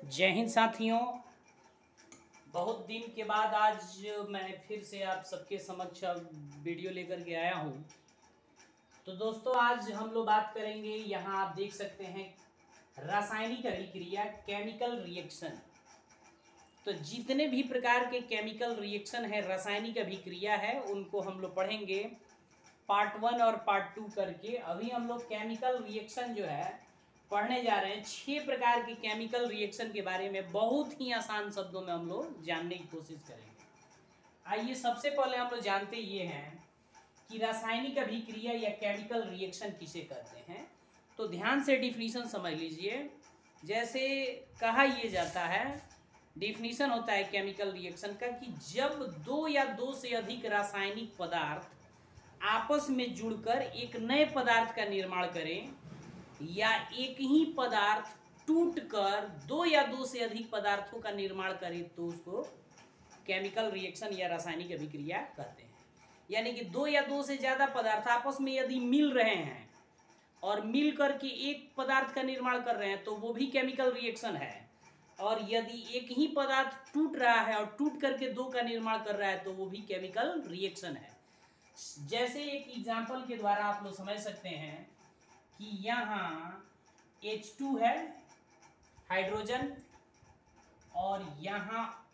जय हिंद साथियों। बहुत दिन के बाद आज मैं फिर से आप सबके समक्ष वीडियो लेकर के आया हूँ। तो दोस्तों आज हम लोग बात करेंगे, यहाँ आप देख सकते हैं रासायनिक अभिक्रिया, केमिकल रिएक्शन। तो जितने भी प्रकार के केमिकल रिएक्शन है, रासायनिक अभिक्रिया है, उनको हम लोग पढ़ेंगे पार्ट 1 और पार्ट 2 करके। अभी हम लोग केमिकल रिएक्शन जो है पढ़ने जा रहे हैं। 6 प्रकार के केमिकल रिएक्शन के बारे में बहुत ही आसान शब्दों में हम लोग जानने की कोशिश करेंगे। आइए सबसे पहले हम लोग जानते ये हैं कि रासायनिक अभिक्रिया या केमिकल रिएक्शन किसे कहते हैं। तो ध्यान से डिफिनीशन समझ लीजिए। जैसे कहा यह जाता है, डिफिनीशन होता है केमिकल रिएक्शन का कि जब दो या दो से अधिक रासायनिक पदार्थ आपस में जुड़कर एक नए पदार्थ का निर्माण करें या एक ही पदार्थ टूटकर दो या दो से अधिक पदार्थों का निर्माण करे तो उसको केमिकल रिएक्शन या रासायनिक अभिक्रिया कहते हैं। यानी कि दो या दो से ज्यादा पदार्थ आपस में यदि मिल रहे हैं और मिल करके एक पदार्थ का निर्माण कर रहे हैं तो वो भी केमिकल रिएक्शन है। और यदि एक ही पदार्थ टूट रहा है और टूट करके दो का निर्माण कर रहा है तो वो भी केमिकल रिएक्शन है। जैसे एक एग्जांपल के द्वारा आप लोग समझ सकते हैं कि यहाँ H2 है हाइड्रोजन और यहाँ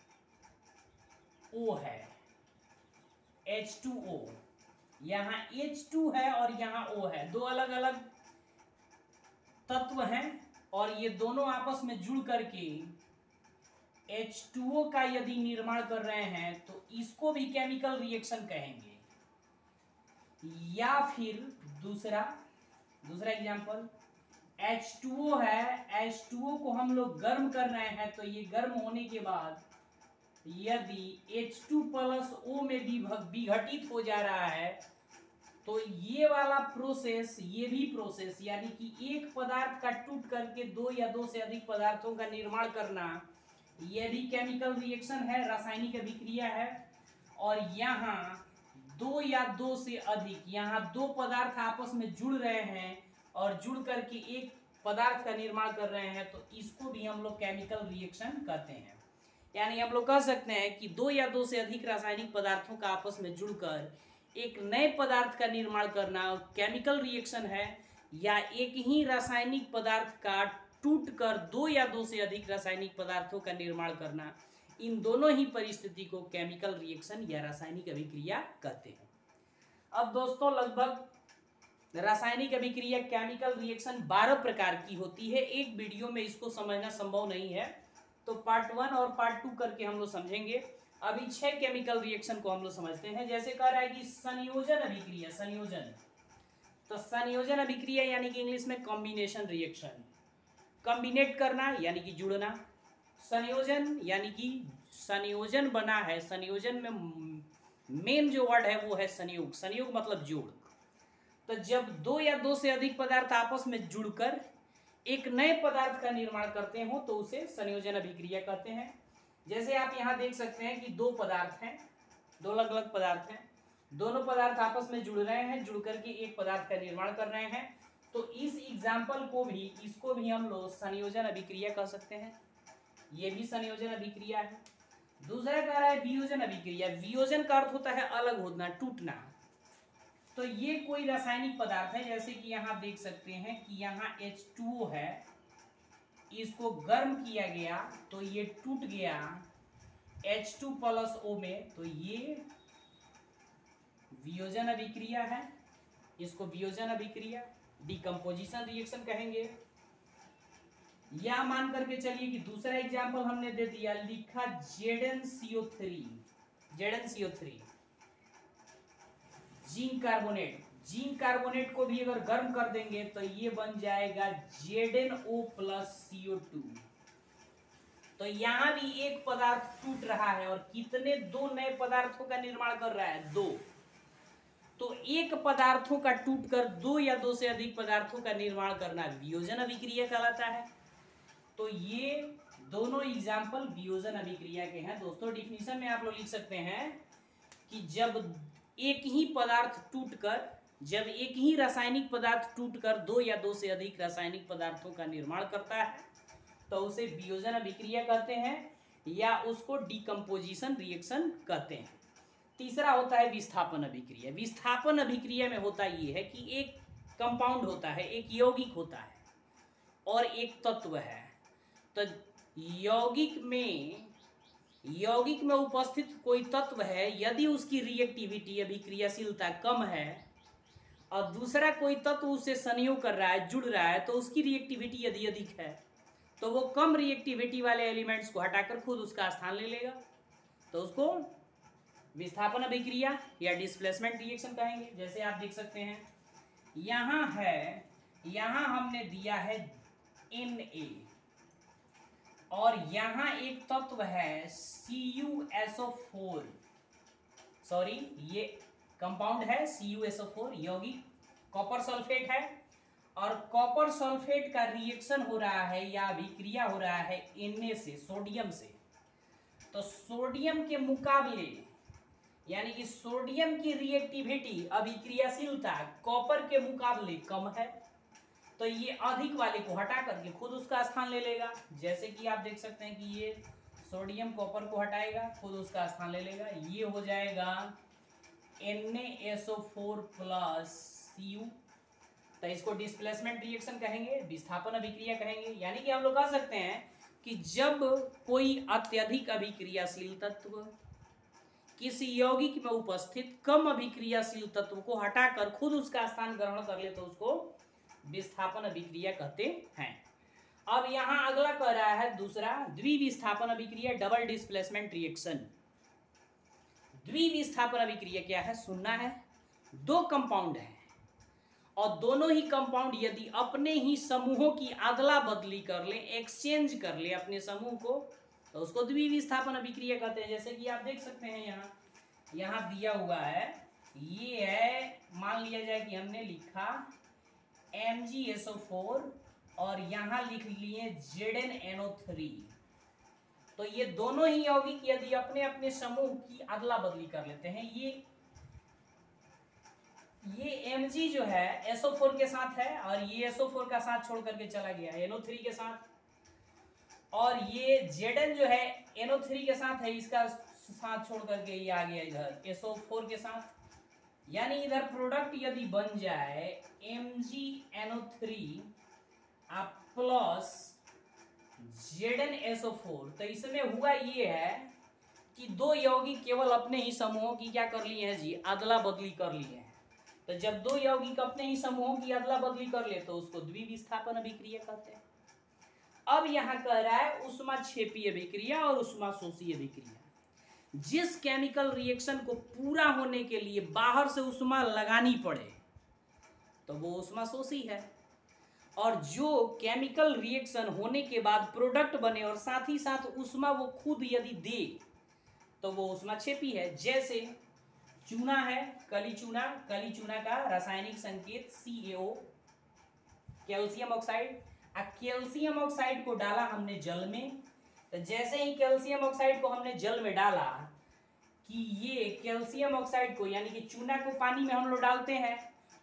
O है H2O। यहाँ H2 है और यहाँ O है, दो अलग अलग तत्व हैं और ये दोनों आपस में जुड़ करके H2O का यदि निर्माण कर रहे हैं तो इसको भी केमिकल रिएक्शन कहेंगे। या फिर दूसरा एग्जांपल H2O है, H2O को हम लोग गर्म कर रहे हैं तो ये गर्म होने के बाद यदि H2+O में विघटित हो जा रहा है तो ये वाला प्रोसेस, ये भी प्रोसेस यानी कि एक पदार्थ का टूट करके दो या दो से अधिक पदार्थों का निर्माण करना, ये भी केमिकल रिएक्शन है, रासायनिक अभिक्रिया है। और यहाँ दो या दो से अधिक, यहाँ दो पदार्थ आपस में जुड़ रहे हैं और जुड़ करके एक पदार्थ का निर्माण कर रहे हैं तो इसको भी हम लोग केमिकल रिएक्शन कहते हैं। यानी हम लोग कह सकते हैं कि दो या दो से अधिक रासायनिक पदार्थों का आपस में जुड़कर एक नए पदार्थ का निर्माण करना केमिकल रिएक्शन है। या एक ही रासायनिक पदार्थ का टूटकर दो या दो से अधिक रासायनिक पदार्थों का निर्माण करना, इन दोनों ही परिस्थिति को केमिकल रिएक्शन या रासायनिक अभिक्रिया कहते हैं। अब दोस्तों लगभग रासायनिक अभिक्रिया केमिकल रिएक्शन 12 प्रकार की होती है। एक वीडियो में इसको समझना संभव नहीं है, तो पार्ट 1 और पार्ट 2 करके हम लोग समझेंगे। अभी 6 केमिकल रिएक्शन को हम लोग समझते हैं। जैसे कह रहा है कि संयोजन अभिक्रिया, संयोजन, तो संयोजन अभिक्रिया यानी कि इंग्लिश में कॉम्बिनेशन रिएक्शन, कॉम्बिनेट करना यानी कि जुड़ना। संयोजन यानी कि संयोजन बना है, संयोजन में मेन जो वर्ड है वो है संयोग। संयोग मतलब जोड़। तो जब दो या दो से अधिक पदार्थ आपस में जुड़कर एक नए पदार्थ का निर्माण करते हो तो उसे संयोजन अभिक्रिया कहते हैं। जैसे आप यहाँ देख सकते हैं कि दो पदार्थ हैं, दो अलग अलग पदार्थ हैं, दोनों पदार्थ आपस में जुड़ रहे हैं, जुड़ करके एक पदार्थ का निर्माण कर रहे हैं। तो इस एग्जाम्पल को भी, इसको भी हम लोग संयोजन अभिक्रिया कह सकते हैं। ये भी संयोजन अभिक्रिया है। दूसरा कह रहा है वियोजन अभिक्रिया। वियोजन का अर्थ होता है अलग होना, टूटना। तो ये कोई रासायनिक पदार्थ है, जैसे कि यहाँ देख सकते हैं कि यहाँ H2O है, इसको गर्म किया गया तो ये टूट गया H2+O में, तो ये वियोजन अभिक्रिया है। इसको वियोजन अभिक्रिया, डिकम्पोजिशन रिएक्शन कहेंगे। या मान करके चलिए कि दूसरा एग्जाम्पल हमने दे दिया, लिखा ZnCO3, zinc carbonate. Zinc carbonate को भी अगर गर्म कर देंगे तो ये बन जाएगा ZnO+CO2। तो यहां भी एक पदार्थ टूट रहा है और कितने, दो नए पदार्थों का निर्माण कर रहा है, दो। तो एक पदार्थों का टूटकर दो या दो से अधिक पदार्थों का निर्माण करना वियोजन अभिक्रिया कहलाता है। तो ये दोनों एग्जाम्पल वियोजन अभिक्रिया के हैं। दोस्तों डिफिनीशन में आप लोग लिख सकते हैं कि जब एक ही पदार्थ टूटकर, जब एक ही रासायनिक पदार्थ टूटकर दो या दो से अधिक रासायनिक पदार्थों का निर्माण करता है तो उसे वियोजन अभिक्रिया कहते हैं या उसको डिकम्पोजिशन रिएक्शन कहते हैं। तीसरा होता है विस्थापन अभिक्रिया। विस्थापन अभिक्रिया में होता ये है कि एक कंपाउंड होता है, एक यौगिक होता है और एक तत्व है। तो यौगिक में उपस्थित कोई तत्व है, यदि उसकी रिएक्टिविटी अभिक्रियाशीलता कम है और दूसरा कोई तत्व उससे संयोग कर रहा है, जुड़ रहा है, तो उसकी रिएक्टिविटी यदि अधिक है तो वो कम रिएक्टिविटी वाले एलिमेंट्स को हटाकर खुद उसका स्थान ले लेगा, तो उसको विस्थापन अभिक्रिया या डिस्प्लेसमेंट रिएक्शन कहेंगे। जैसे आप देख सकते हैं यहाँ हमने दिया है Na और यहाँ एक तत्व है CuSO4, सॉरी ये कंपाउंड है CuSO4 यौगिक, कॉपर सल्फेट है और कॉपर सल्फेट का रिएक्शन हो रहा है या अभिक्रिया हो रहा है Na से, सोडियम से। तो सोडियम के मुकाबले यानी कि सोडियम की रिएक्टिविटी अभिक्रियाशीलता कॉपर के मुकाबले कम है, तो ये अधिक वाले को हटा करके खुद उसका स्थान ले लेगा। जैसे कि आप देख सकते हैं कि ये सोडियम कॉपर को हटाएगा, खुद उसका स्थान ले लेगा, ये हो जाएगा NaSO4 प्लस Cu। तो इसको डिस्प्लेसमेंट रिएक्शन कहेंगे, विस्थापन अभिक्रिया कहेंगे। यानी कि हम लोग कह सकते हैं कि जब कोई अत्यधिक अभिक्रियाशील तत्व किसी यौगिक में उपस्थित कम अभिक्रियाशील तत्व को हटाकर खुद उसका स्थान ग्रहण कर ले तो उसको विस्थापन अभिक्रिया कहते हैं। अब यहाँ अगला कह रहा है दूसरा द्विविस्थापन अभिक्रिया, डबल डिस्प्लेसमेंट रिएक्शन। द्विविस्थापन अभिक्रिया क्या है सुनना है। दो कंपाउंड है और दोनों ही कंपाउंड यदि अपने ही समूहों की अदला बदली कर ले, एक्सचेंज कर ले अपने समूह को, तो उसको द्विविस्थापन अभिक्रिया कहते हैं। जैसे कि आप देख सकते हैं यहाँ दिया हुआ है, ये है, मान लिया जाए कि हमने लिखा MgSO4 और यहाँ लिख लिए ZnNO3। तो ये दोनों ही यौगिक यदि अपने अपने समूह की अदला बदली कर लेते हैं, ये Mg जो है SO4 के साथ है और ये SO4 का साथ छोड़ करके चला गया NO3 के साथ, और ये Zn जो है NO3 के साथ है, इसका साथ छोड़ करके ये आ गया इधर SO4 के साथ। यानी इधर प्रोडक्ट यदि बन जाए MgNO3 प्लस ZnSO4, तो इसमें हुआ ये है कि दो यौगिक केवल अपने ही समूहों की क्या कर लिए हैं जी, अदला बदली कर लिए हैं। तो जब दो यौगिक अपने ही समूहों की अदला बदली कर ले तो उसको द्विविस्थापन अभिक्रिया कहते हैं। अब यहाँ कह रहा है ऊष्माक्षेपीय अभिक्रिया और ऊष्माशोषी अभिक्रिया। जिस केमिकल रिएक्शन को पूरा होने के लिए बाहर से ऊष्मा लगानी पड़े तो वो ऊष्माशोषी है, और जो केमिकल रिएक्शन होने के बाद प्रोडक्ट बने और साथ ही साथ ऊष्मा वो खुद यदि दे तो वो ऊष्माक्षेपी है। जैसे चूना है, कली चूना का रासायनिक संकेत CaO, calcium oxide. Calcium oxide को डाला हमने जल में, तो जैसे ही कैल्शियम ऑक्साइड को हमने जल में डाला कि ये कैल्शियम ऑक्साइड को यानी कि चूना को पानी में हम लोग डालते हैं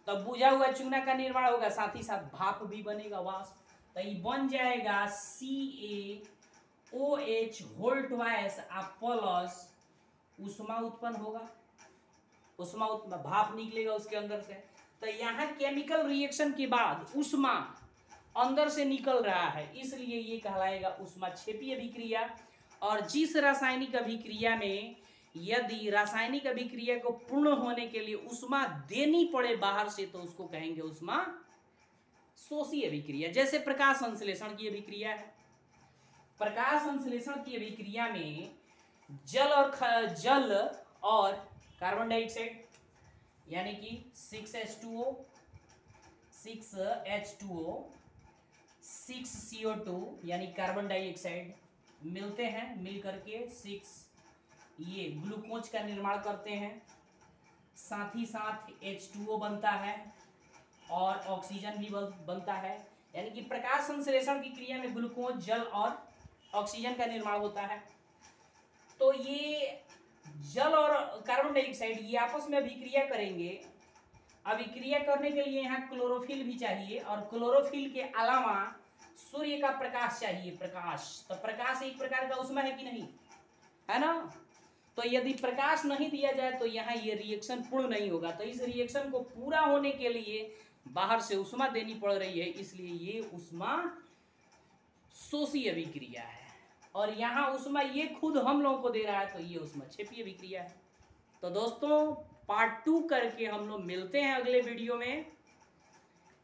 तब बुझा हुआ चूना का निर्माण होगा, साथ ही साथ भाप भी बनेगा, वाष्प। तो ये बन जाएगा CaOH होल ट्वाइस प्लस ऊष्मा उत्पन्न होगा, भाप निकलेगा उसके अंदर से। तो यहाँ केमिकल रिएक्शन के बाद ऊष्मा अंदर से निकल रहा है, इसलिए ये कहलाएगा ऊष्माक्षेपीय अभिक्रिया। और जिस रासायनिक अभिक्रिया में यदि रासायनिक अभिक्रिया को पूर्ण होने के लिए ऊष्मा देनी पड़े बाहर से तो उसको कहेंगे ऊष्माशोषी अभिक्रिया। जैसे प्रकाश संश्लेषण की अभिक्रिया है। प्रकाश संश्लेषण की अभिक्रिया में जल और कार्बन डाइऑक्साइड यानी कि 6H2O 6CO2 यानी कार्बन डाइऑक्साइड मिलते हैं, मिल करके 6 ये ग्लूकोज का निर्माण करते हैं, साथ ही साथ H2O बनता है और ऑक्सीजन भी बनता है। यानी कि प्रकाश संश्लेषण की क्रिया में ग्लूकोज, जल और ऑक्सीजन का निर्माण होता है। तो ये जल और कार्बन डाइऑक्साइड ये आपस में अभिक्रिया करेंगे। अभिक्रिया करने के लिए यहाँ क्लोरोफिल भी चाहिए, और क्लोरोफिल के अलावा सूर्य का प्रकाश चाहिए, प्रकाश, तो प्रकाश एक प्रकार का उष्मा है कि नहीं, है ना। तो यदि प्रकाश नहीं दिया जाए तो यहाँ ये रिएक्शन पूर्ण नहीं होगा। तो इस रिएक्शन को पूरा होने के लिए बाहर से उष्मा देनी पड़ रही है, इसलिए ये उष्मा शोषी अभिक्रिया है। और यहाँ उष्मा ये खुद हम लोगों को दे रहा है, तो ये उष्मा क्षेपीय अभिक्रिया है। तो दोस्तों पार्ट 2 करके हम लोग मिलते हैं अगले वीडियो में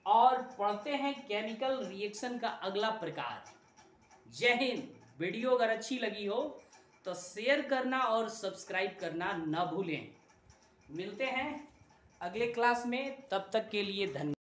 और पढ़ते हैं केमिकल रिएक्शन का अगला प्रकार। जय हिंद। वीडियो अगर अच्छी लगी हो तो शेयर करना और सब्सक्राइब करना ना भूलें। मिलते हैं अगले क्लास में, तब तक के लिए धन्यवाद।